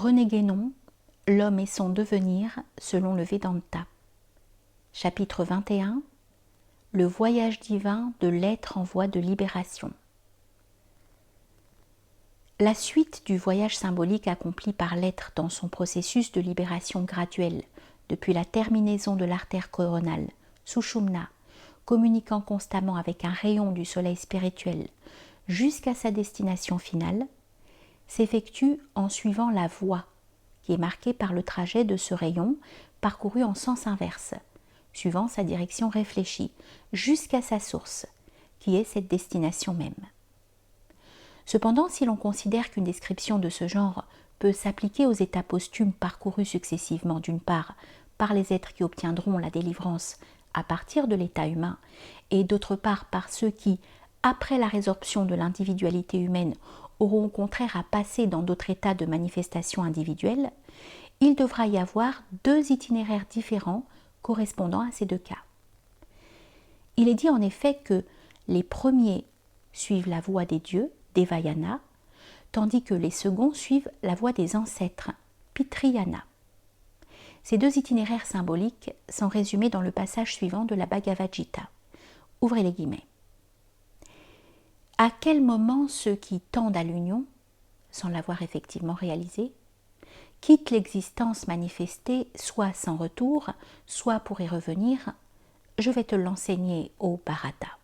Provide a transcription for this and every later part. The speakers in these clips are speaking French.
René Guénon, L'homme et son devenir selon le Vedanta. Chapitre 21. Le voyage divin de l'être en voie de libération. La suite du voyage symbolique accompli par l'être dans son processus de libération graduelle depuis la terminaison de l'artère coronale, Sushumna, communiquant constamment avec un rayon du soleil spirituel jusqu'à sa destination finale, s'effectue en suivant la voie qui est marquée par le trajet de ce rayon parcouru en sens inverse, suivant sa direction réfléchie, jusqu'à sa source, qui est cette destination même. Cependant, si l'on considère qu'une description de ce genre peut s'appliquer aux états posthumes parcourus successivement d'une part par les êtres qui obtiendront la délivrance à partir de l'état humain, et d'autre part par ceux qui, après la résorption de l'individualité humaine, auront au contraire à passer dans d'autres états de manifestation individuelle, il devra y avoir deux itinéraires différents correspondant à ces deux cas. Il est dit en effet que les premiers suivent la voie des dieux, Devayana, tandis que les seconds suivent la voie des ancêtres, Pitriyana. Ces deux itinéraires symboliques sont résumés dans le passage suivant de la Bhagavad Gita. Ouvrez les guillemets. À quel moment ceux qui tendent à l'union, sans l'avoir effectivement réalisée, quittent l'existence manifestée soit sans retour, soit pour y revenir, je vais te l'enseigner, ô Bharata.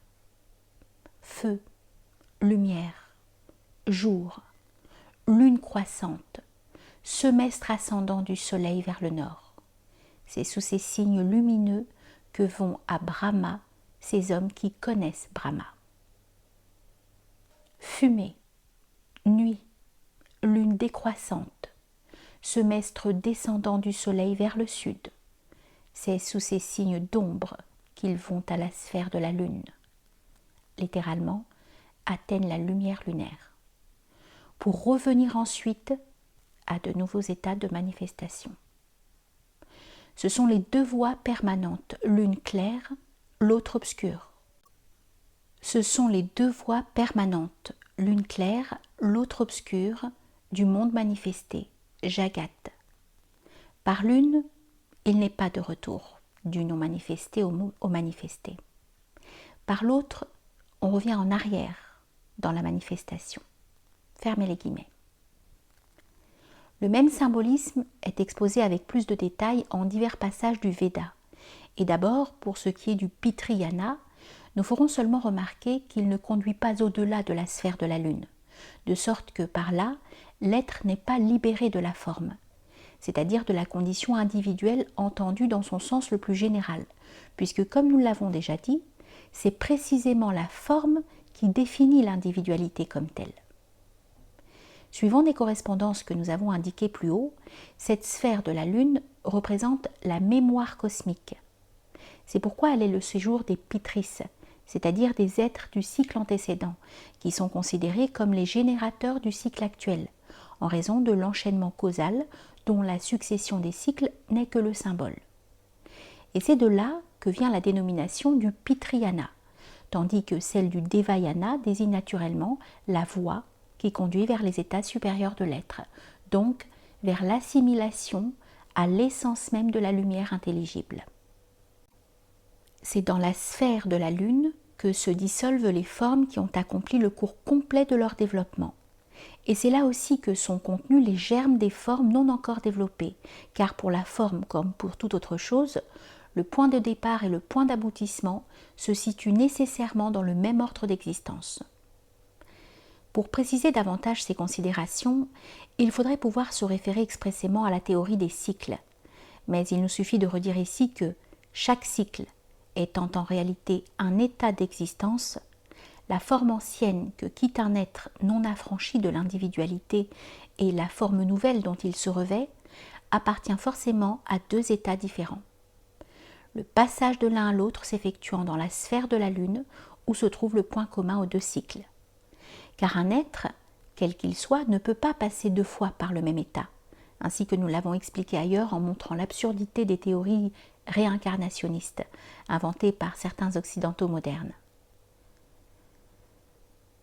Feu, lumière, jour, lune croissante, semestre ascendant du soleil vers le nord. C'est sous ces signes lumineux que vont à Brahma ces hommes qui connaissent Brahma. Fumée, nuit, lune décroissante, semestre descendant du soleil vers le sud. C'est sous ces signes d'ombre qu'ils vont à la sphère de la lune. Littéralement, atteignent la lumière lunaire, pour revenir ensuite à de nouveaux états de manifestation. Ce sont les deux voies permanentes, l'une claire, l'autre obscure. Ce sont les deux voies permanentes, l'une claire, l'autre obscure, du monde manifesté, Jagat. Par l'une, il n'est pas de retour du non manifesté au manifesté. Par l'autre, on revient en arrière dans la manifestation. Fermez les guillemets. Le même symbolisme est exposé avec plus de détails en divers passages du Veda. Et d'abord, pour ce qui est du Pitriyana, nous ferons seulement remarquer qu'il ne conduit pas au-delà de la sphère de la lune, de sorte que par là, l'être n'est pas libéré de la forme, c'est-à-dire de la condition individuelle entendue dans son sens le plus général, puisque comme nous l'avons déjà dit, c'est précisément la forme qui définit l'individualité comme telle. Suivant les correspondances que nous avons indiquées plus haut, cette sphère de la Lune représente la mémoire cosmique. C'est pourquoi elle est le séjour des Pitris, c'est-à-dire des êtres du cycle antécédent, qui sont considérés comme les générateurs du cycle actuel, en raison de l'enchaînement causal dont la succession des cycles n'est que le symbole. Et c'est de là que vient la dénomination du Pitriyana, tandis que celle du Devayana désigne naturellement la voie qui conduit vers les états supérieurs de l'être, donc vers l'assimilation à l'essence même de la lumière intelligible. C'est dans la sphère de la Lune que se dissolvent les formes qui ont accompli le cours complet de leur développement. Et c'est là aussi que sont contenus les germes des formes non encore développées, car pour la forme comme pour toute autre chose, le point de départ et le point d'aboutissement se situent nécessairement dans le même ordre d'existence. Pour préciser davantage ces considérations, il faudrait pouvoir se référer expressément à la théorie des cycles, mais il nous suffit de redire ici que chaque cycle étant en réalité un état d'existence, la forme ancienne que quitte un être non affranchi de l'individualité et la forme nouvelle dont il se revêt appartient forcément à deux états différents. Le passage de l'un à l'autre s'effectuant dans la sphère de la Lune où se trouve le point commun aux deux cycles. Car un être, quel qu'il soit, ne peut pas passer deux fois par le même état, ainsi que nous l'avons expliqué ailleurs en montrant l'absurdité des théories réincarnationnistes inventées par certains occidentaux modernes.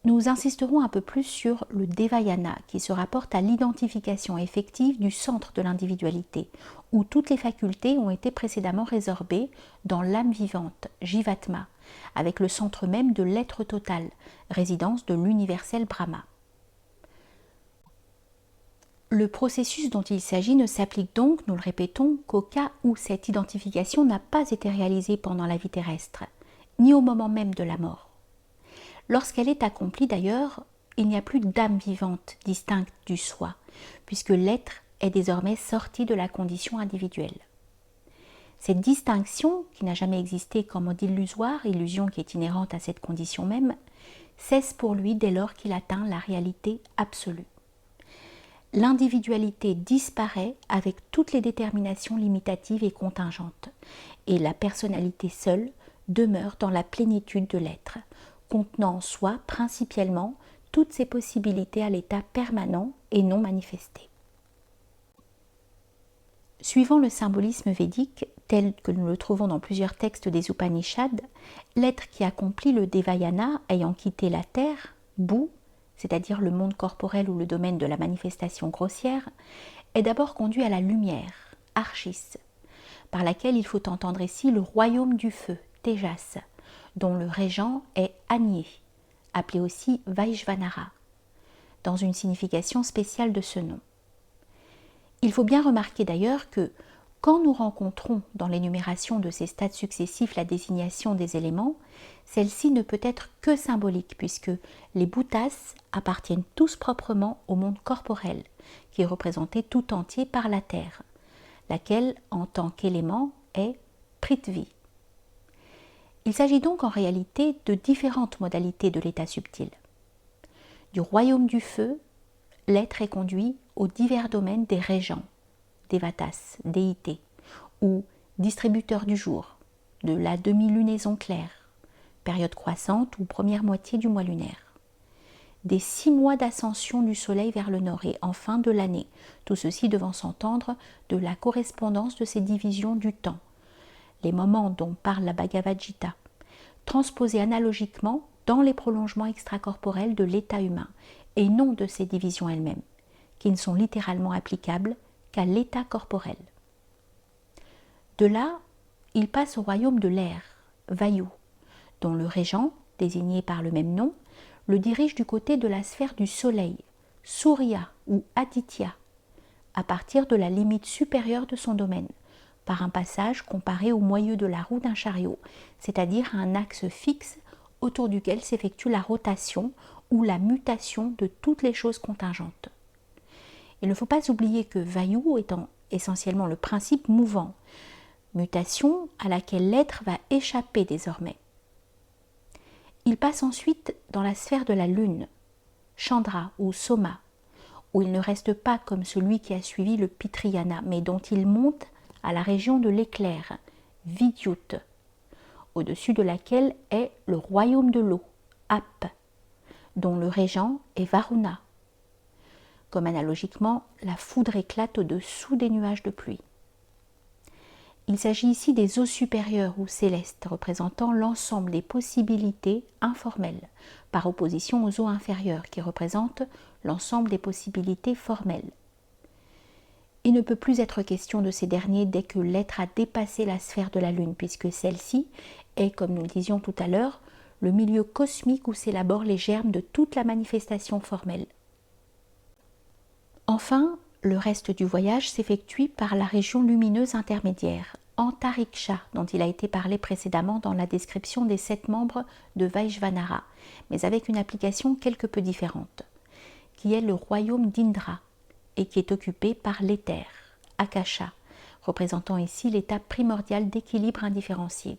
Nous insisterons un peu plus sur le Devayana, qui se rapporte à l'identification effective du centre de l'individualité, où toutes les facultés ont été précédemment résorbées dans l'âme vivante, Jivatma, avec le centre même de l'être total, résidence de l'universel Brahma. Le processus dont il s'agit ne s'applique donc, nous le répétons, qu'au cas où cette identification n'a pas été réalisée pendant la vie terrestre, ni au moment même de la mort. Lorsqu'elle est accomplie d'ailleurs, il n'y a plus d'âme vivante distincte du soi, puisque l'être est désormais sorti de la condition individuelle. Cette distinction, qui n'a jamais existé qu'en mode illusoire, illusion qui est inhérente à cette condition même, cesse pour lui dès lors qu'il atteint la réalité absolue. L'individualité disparaît avec toutes les déterminations limitatives et contingentes, et la personnalité seule demeure dans la plénitude de l'être, contenant en soi principalement toutes ses possibilités à l'état permanent et non manifesté. Suivant le symbolisme védique, tel que nous le trouvons dans plusieurs textes des Upanishads, l'être qui accomplit le Devayana ayant quitté la terre, Bhu, c'est-à-dire le monde corporel ou le domaine de la manifestation grossière, est d'abord conduit à la lumière, Archis, par laquelle il faut entendre ici le royaume du feu, Tejas, dont le régent est Agni, appelé aussi Vaishvanara, dans une signification spéciale de ce nom. Il faut bien remarquer d'ailleurs que, quand nous rencontrons dans l'énumération de ces stades successifs la désignation des éléments, celle-ci ne peut être que symbolique, puisque les bhutas appartiennent tous proprement au monde corporel, qui est représenté tout entier par la terre, laquelle, en tant qu'élément, est Prithvi. Il s'agit donc en réalité de différentes modalités de l'état subtil. Du royaume du feu, l'être est conduit aux divers domaines des régents, Devatas, déités, ou distributeurs du jour, de la demi-lunaison claire, période croissante ou première moitié du mois lunaire, des 6 mois d'ascension du soleil vers le nord et enfin de l'année, tout ceci devant s'entendre de la correspondance de ces divisions du temps, les moments dont parle la Bhagavad Gita, transposés analogiquement dans les prolongements extracorporels de l'état humain, et non de ces divisions elles-mêmes, qui ne sont littéralement applicables qu'à l'état corporel. De là, il passe au royaume de l'air, Vayu, dont le régent, désigné par le même nom, le dirige du côté de la sphère du soleil, Surya ou Aditya, à partir de la limite supérieure de son domaine, par un passage comparé au moyeu de la roue d'un chariot, c'est-à-dire à un axe fixe autour duquel s'effectue la rotation ou la mutation de toutes les choses contingentes. Il ne faut pas oublier que Vayu étant essentiellement le principe mouvant, mutation à laquelle l'être va échapper désormais. Il passe ensuite dans la sphère de la lune, Chandra ou Soma, où il ne reste pas comme celui qui a suivi le Pitriyana, mais dont il monte à la région de l'éclair, Vidyut, au-dessus de laquelle est le royaume de l'eau, Ap, dont le régent est Varuna. Comme analogiquement, la foudre éclate au-dessous des nuages de pluie. Il s'agit ici des eaux supérieures ou célestes, représentant l'ensemble des possibilités informelles, par opposition aux eaux inférieures, qui représentent l'ensemble des possibilités formelles. Il ne peut plus être question de ces derniers dès que l'être a dépassé la sphère de la Lune, puisque celle-ci est, comme nous le disions tout à l'heure, le milieu cosmique où s'élaborent les germes de toute la manifestation formelle. Enfin, le reste du voyage s'effectue par la région lumineuse intermédiaire, Antariksha, dont il a été parlé précédemment dans la description des 7 membres de Vaishvanara, mais avec une application quelque peu différente, qui est le royaume d'Indra, et qui est occupé par l'éther, Akasha, représentant ici l'état primordial d'équilibre indifférencié.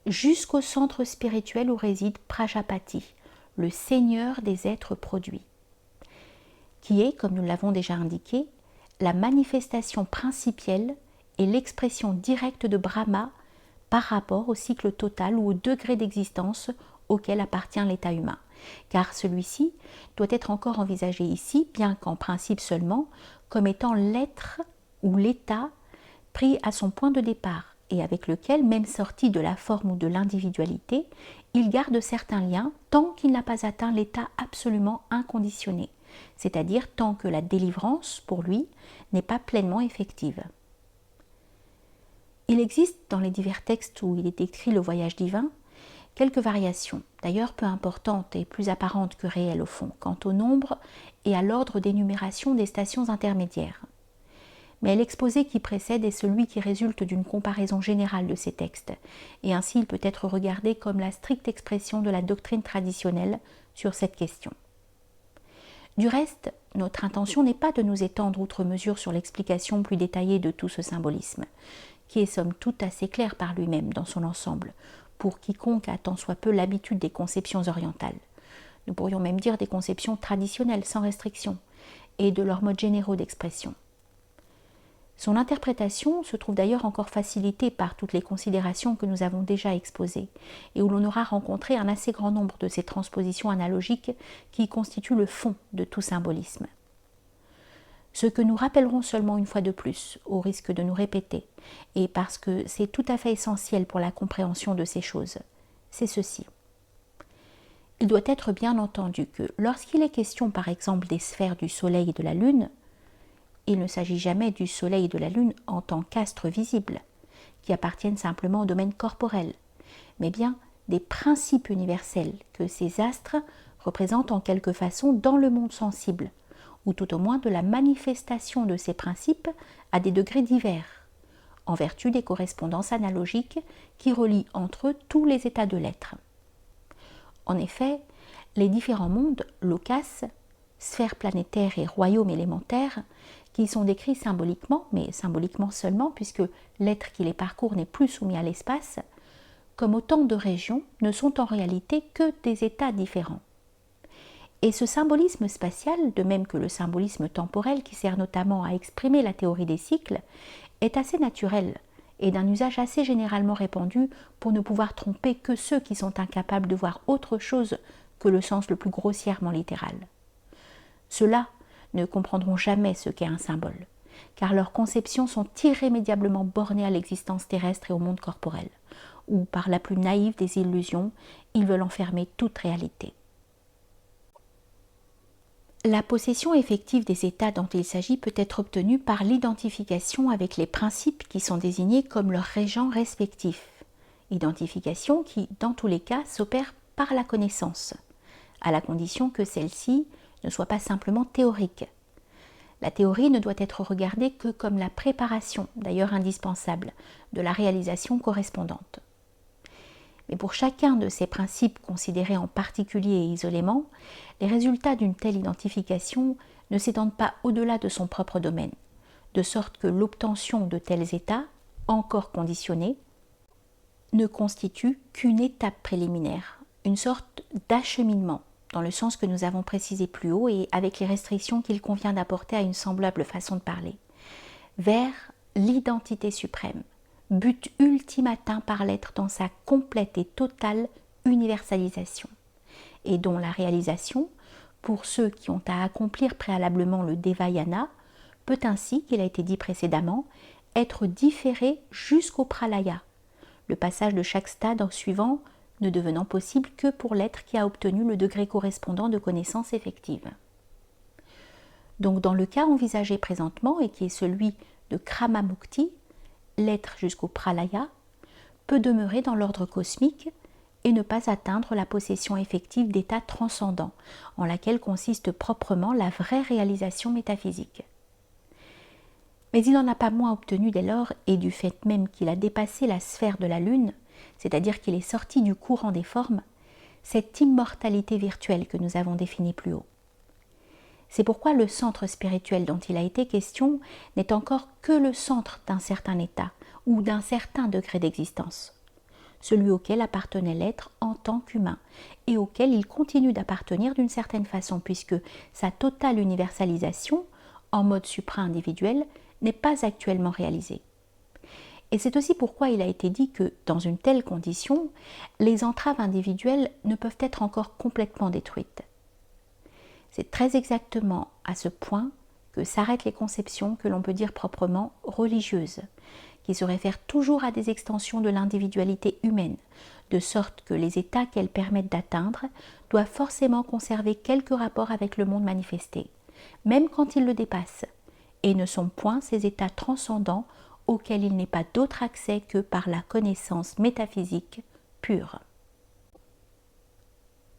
Jusqu'au centre spirituel où réside Prajapati, le seigneur des êtres produits, qui est, comme nous l'avons déjà indiqué, la manifestation principielle et l'expression directe de Brahma par rapport au cycle total ou au degré d'existence auquel appartient l'état humain, car celui-ci doit être encore envisagé ici, bien qu'en principe seulement, comme étant l'être ou l'état pris à son point de départ et avec lequel, même sorti de la forme ou de l'individualité, il garde certains liens tant qu'il n'a pas atteint l'état absolument inconditionné, c'est-à-dire tant que la délivrance, pour lui, n'est pas pleinement effective. Il existe dans les divers textes où il est décrit le voyage divin quelques variations, d'ailleurs peu importantes et plus apparentes que réelles au fond, quant au nombre et à l'ordre d'énumération des stations intermédiaires. Mais l'exposé qui précède est celui qui résulte d'une comparaison générale de ces textes, et ainsi il peut être regardé comme la stricte expression de la doctrine traditionnelle sur cette question. Du reste, notre intention n'est pas de nous étendre outre mesure sur l'explication plus détaillée de tout ce symbolisme, qui est somme toute assez clair par lui-même dans son ensemble, pour quiconque a tant soit peu l'habitude des conceptions orientales. Nous pourrions même dire des conceptions traditionnelles sans restriction, et de leurs modes généraux d'expression. Son interprétation se trouve d'ailleurs encore facilitée par toutes les considérations que nous avons déjà exposées, et où l'on aura rencontré un assez grand nombre de ces transpositions analogiques qui constituent le fond de tout symbolisme. Ce que nous rappellerons seulement une fois de plus, au risque de nous répéter, et parce que c'est tout à fait essentiel pour la compréhension de ces choses, c'est ceci. Il doit être bien entendu que lorsqu'il est question par exemple des sphères du Soleil et de la Lune, il ne s'agit jamais du Soleil et de la Lune en tant qu'astres visibles, qui appartiennent simplement au domaine corporel, mais bien des principes universels que ces astres représentent en quelque façon dans le monde sensible, ou tout au moins de la manifestation de ces principes à des degrés divers, en vertu des correspondances analogiques qui relient entre eux tous les états de l'être. En effet, les différents mondes, lokas, sphères planétaires et royaumes élémentaires, qui sont décrits symboliquement, mais symboliquement seulement, puisque l'être qui les parcourt n'est plus soumis à l'espace, comme autant de régions, ne sont en réalité que des états différents. Et ce symbolisme spatial, de même que le symbolisme temporel qui sert notamment à exprimer la théorie des cycles, est assez naturel et d'un usage assez généralement répandu pour ne pouvoir tromper que ceux qui sont incapables de voir autre chose que le sens le plus grossièrement littéral. Ceux-là ne comprendront jamais ce qu'est un symbole, car leurs conceptions sont irrémédiablement bornées à l'existence terrestre et au monde corporel, où, par la plus naïve des illusions, ils veulent enfermer toute réalité. La possession effective des états dont il s'agit peut être obtenue par l'identification avec les principes qui sont désignés comme leurs régents respectifs, identification qui, dans tous les cas, s'opère par la connaissance, à la condition que celle-ci ne soit pas simplement théorique. La théorie ne doit être regardée que comme la préparation, d'ailleurs indispensable, de la réalisation correspondante. Mais pour chacun de ces principes considérés en particulier et isolément, les résultats d'une telle identification ne s'étendent pas au-delà de son propre domaine, de sorte que l'obtention de tels états, encore conditionnés, ne constitue qu'une étape préliminaire, une sorte d'acheminement, dans le sens que nous avons précisé plus haut et avec les restrictions qu'il convient d'apporter à une semblable façon de parler, vers l'identité suprême, but ultime atteint par l'être dans sa complète et totale universalisation, et dont la réalisation, pour ceux qui ont à accomplir préalablement le Devayana, peut ainsi, qu'il a été dit précédemment, être différée jusqu'au Pralaya, le passage de chaque stade en suivant ne devenant possible que pour l'être qui a obtenu le degré correspondant de connaissance effective. Donc dans le cas envisagé présentement, et qui est celui de Kramamukti, l'être jusqu'au Pralaya peut demeurer dans l'ordre cosmique et ne pas atteindre la possession effective d'états transcendants, en laquelle consiste proprement la vraie réalisation métaphysique. Mais il n'en a pas moins obtenu dès lors, et du fait même qu'il a dépassé la sphère de la Lune, c'est-à-dire qu'il est sorti du courant des formes, cette immortalité virtuelle que nous avons définie plus haut. C'est pourquoi le centre spirituel dont il a été question n'est encore que le centre d'un certain état ou d'un certain degré d'existence, celui auquel appartenait l'être en tant qu'humain et auquel il continue d'appartenir d'une certaine façon puisque sa totale universalisation en mode supra-individuel n'est pas actuellement réalisée. Et c'est aussi pourquoi il a été dit que, dans une telle condition, les entraves individuelles ne peuvent être encore complètement détruites. C'est très exactement à ce point que s'arrêtent les conceptions que l'on peut dire proprement religieuses, qui se réfèrent toujours à des extensions de l'individualité humaine, de sorte que les états qu'elles permettent d'atteindre doivent forcément conserver quelque rapport avec le monde manifesté, même quand ils le dépassent, et ne sont point ces états transcendants auxquels il n'est pas d'autre accès que par la connaissance métaphysique pure.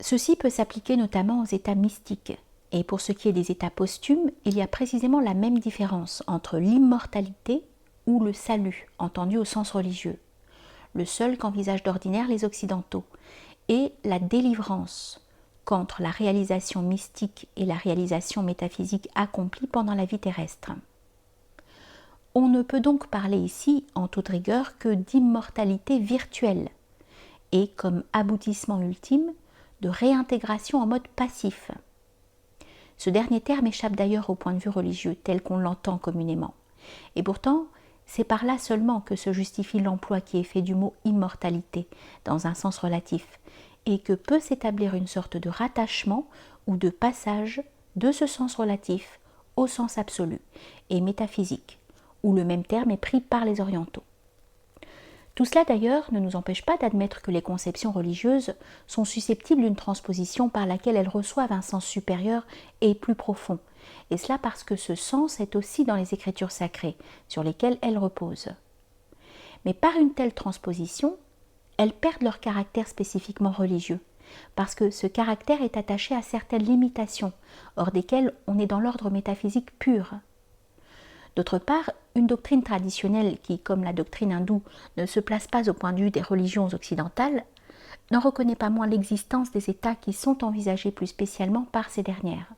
Ceci peut s'appliquer notamment aux états mystiques, et pour ce qui est des états posthumes, il y a précisément la même différence entre l'immortalité ou le salut, entendu au sens religieux, le seul qu'envisagent d'ordinaire les occidentaux, et la délivrance, qu'entre la réalisation mystique et la réalisation métaphysique accomplie pendant la vie terrestre. On ne peut donc parler ici, en toute rigueur, que d'immortalité virtuelle, et comme aboutissement ultime, de réintégration en mode passif. Ce dernier terme échappe d'ailleurs au point de vue religieux, tel qu'on l'entend communément. Et pourtant, c'est par là seulement que se justifie l'emploi qui est fait du mot immortalité, dans un sens relatif, et que peut s'établir une sorte de rattachement ou de passage de ce sens relatif au sens absolu et métaphysique, où le même terme est pris par les orientaux. Tout cela d'ailleurs ne nous empêche pas d'admettre que les conceptions religieuses sont susceptibles d'une transposition par laquelle elles reçoivent un sens supérieur et plus profond, et cela parce que ce sens est aussi dans les écritures sacrées, sur lesquelles elles reposent. Mais par une telle transposition, elles perdent leur caractère spécifiquement religieux, parce que ce caractère est attaché à certaines limitations, hors desquelles on est dans l'ordre métaphysique pur. D'autre part, une doctrine traditionnelle qui, comme la doctrine hindoue, ne se place pas au point de vue des religions occidentales, n'en reconnaît pas moins l'existence des états qui sont envisagés plus spécialement par ces dernières.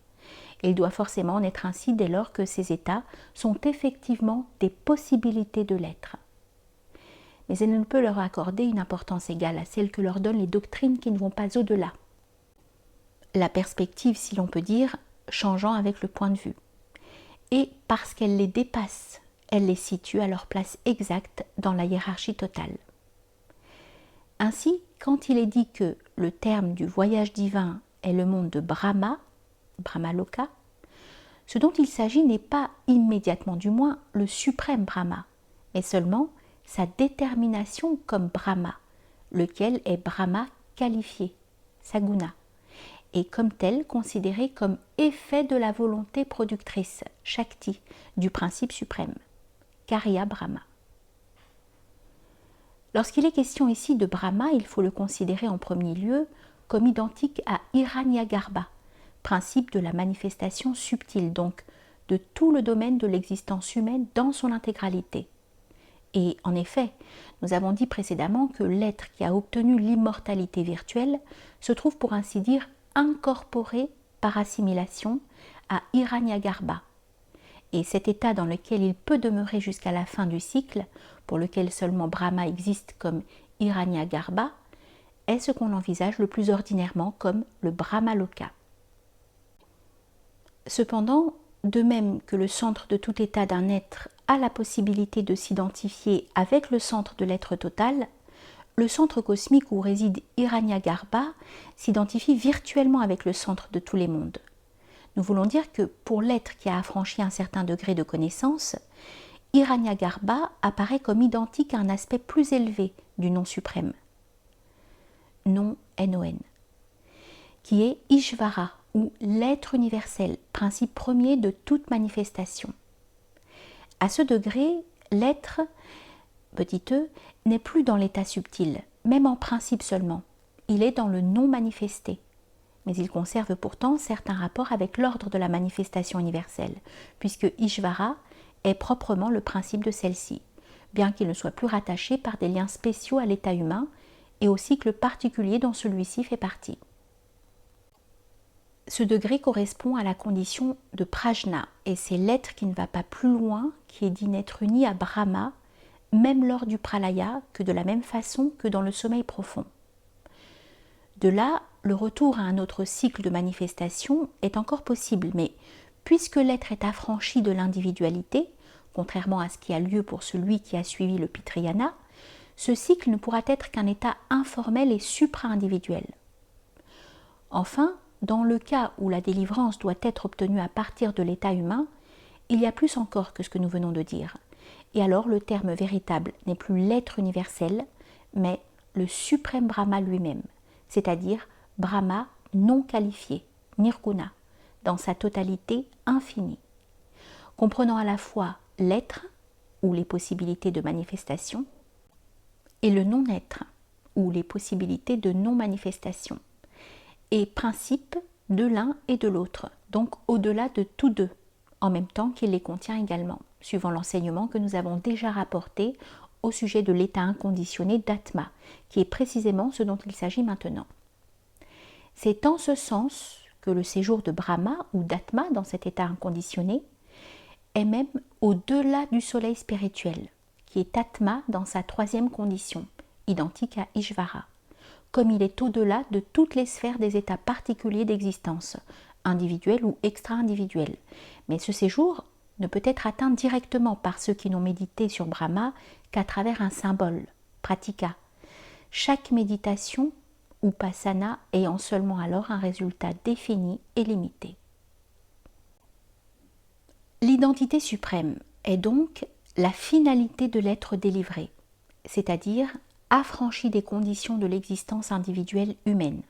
Il doit forcément en être ainsi dès lors que ces états sont effectivement des possibilités de l'être. Mais elle ne peut leur accorder une importance égale à celle que leur donnent les doctrines qui ne vont pas au-delà. La perspective, si l'on peut dire, changeant avec le point de vue. Et parce qu'elle les dépasse, elle les situe à leur place exacte dans la hiérarchie totale. Ainsi, quand il est dit que le terme du voyage divin est le monde de Brahma, Brahmaloka, ce dont il s'agit n'est pas immédiatement du moins le suprême Brahma, mais seulement sa détermination comme Brahma, lequel est Brahma qualifié, Saguna, et comme tel considéré comme effet de la volonté productrice, Shakti, du principe suprême, Karya Brahma. Lorsqu'il est question ici de Brahma, il faut le considérer en premier lieu comme identique à Hiranyagarbha, principe de la manifestation subtile, donc de tout le domaine de l'existence humaine dans son intégralité. Et en effet, nous avons dit précédemment que l'être qui a obtenu l'immortalité virtuelle se trouve pour ainsi dire incorporé par assimilation à Hiranyagarbha. Et cet état dans lequel il peut demeurer jusqu'à la fin du cycle, pour lequel seulement Brahma existe comme Hiranyagarbha, est ce qu'on envisage le plus ordinairement comme le Brahmaloka. Cependant, de même que le centre de tout état d'un être a la possibilité de s'identifier avec le centre de l'être total, le centre cosmique où réside Hiranyagarbha s'identifie virtuellement avec le centre de tous les mondes. Nous voulons dire que pour l'être qui a affranchi un certain degré de connaissance, Hiranyagarbha apparaît comme identique à un aspect plus élevé du nom suprême, nom NON, qui est Ishvara, ou l'être universel, principe premier de toute manifestation. À ce degré, l'être, petit e, n'est plus dans l'état subtil, même en principe seulement. Il est dans le non manifesté. Mais il conserve pourtant certains rapports avec l'ordre de la manifestation universelle, puisque Ishvara est proprement le principe de celle-ci, bien qu'il ne soit plus rattaché par des liens spéciaux à l'état humain et au cycle particulier dont celui-ci fait partie. Ce degré correspond à la condition de prajna, et c'est l'être qui ne va pas plus loin, qui est dit n'être uni à Brahma, même lors du pralaya, que de la même façon que dans le sommeil profond. De là, le retour à un autre cycle de manifestation est encore possible, mais puisque l'être est affranchi de l'individualité, contrairement à ce qui a lieu pour celui qui a suivi le Pitriyana, ce cycle ne pourra être qu'un état informel et supra-individuel. Enfin, dans le cas où la délivrance doit être obtenue à partir de l'état humain, il y a plus encore que ce que nous venons de dire. Et alors le terme véritable n'est plus l'être universel, mais le suprême Brahma lui-même, c'est-à-dire Brahma non qualifié, Nirguna, dans sa totalité infinie, comprenant à la fois l'être, ou les possibilités de manifestation, et le non-être, ou les possibilités de non-manifestation, et principe de l'un et de l'autre, donc au-delà de tous deux, en même temps qu'il les contient également, suivant l'enseignement que nous avons déjà rapporté au sujet de l'état inconditionné d'Atma, qui est précisément ce dont il s'agit maintenant. C'est en ce sens que le séjour de Brahma ou d'Atma dans cet état inconditionné est même au-delà du soleil spirituel, qui est Atma dans sa troisième condition, identique à Ishvara, comme il est au-delà de toutes les sphères des états particuliers d'existence, individuels ou extra-individuels. Mais ce séjour ne peut être atteint directement par ceux qui n'ont médité sur Brahma qu'à travers un symbole, pratika. Chaque méditation, upasana, ayant seulement alors un résultat défini et limité. L'identité suprême est donc la finalité de l'être délivré, c'est-à-dire affranchi des conditions de l'existence individuelle humaine,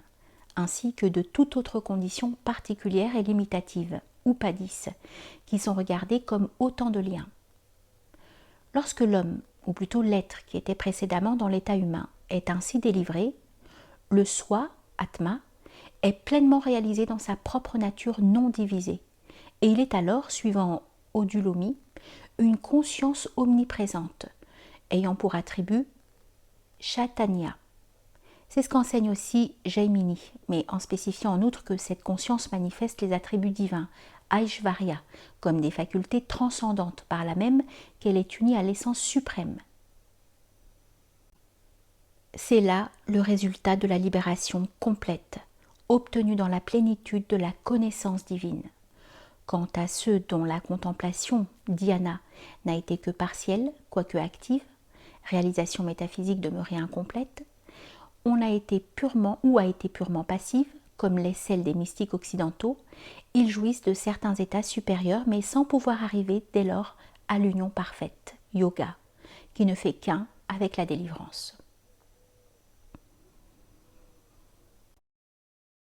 ainsi que de toute autre condition particulière et limitative, upadis, qui sont regardées comme autant de liens. Lorsque l'homme, ou plutôt l'être qui était précédemment dans l'état humain, est ainsi délivré, le soi, Atma, est pleinement réalisé dans sa propre nature non divisée, et il est alors, suivant Odulomi, une conscience omniprésente, ayant pour attribut Chaitanya. C'est ce qu'enseigne aussi Jaimini, mais en spécifiant en outre que cette conscience manifeste les attributs divins, Aishvarya, comme des facultés transcendantes, par là même qu'elle est unie à l'essence suprême. C'est là le résultat de la libération complète, obtenue dans la plénitude de la connaissance divine. Quant à ceux dont la contemplation, dhyana, n'a été que partielle, quoique active, réalisation métaphysique demeurée incomplète, a été purement passive, comme l'est celle des mystiques occidentaux, ils jouissent de certains états supérieurs, mais sans pouvoir arriver dès lors à l'union parfaite, yoga, qui ne fait qu'un avec la délivrance.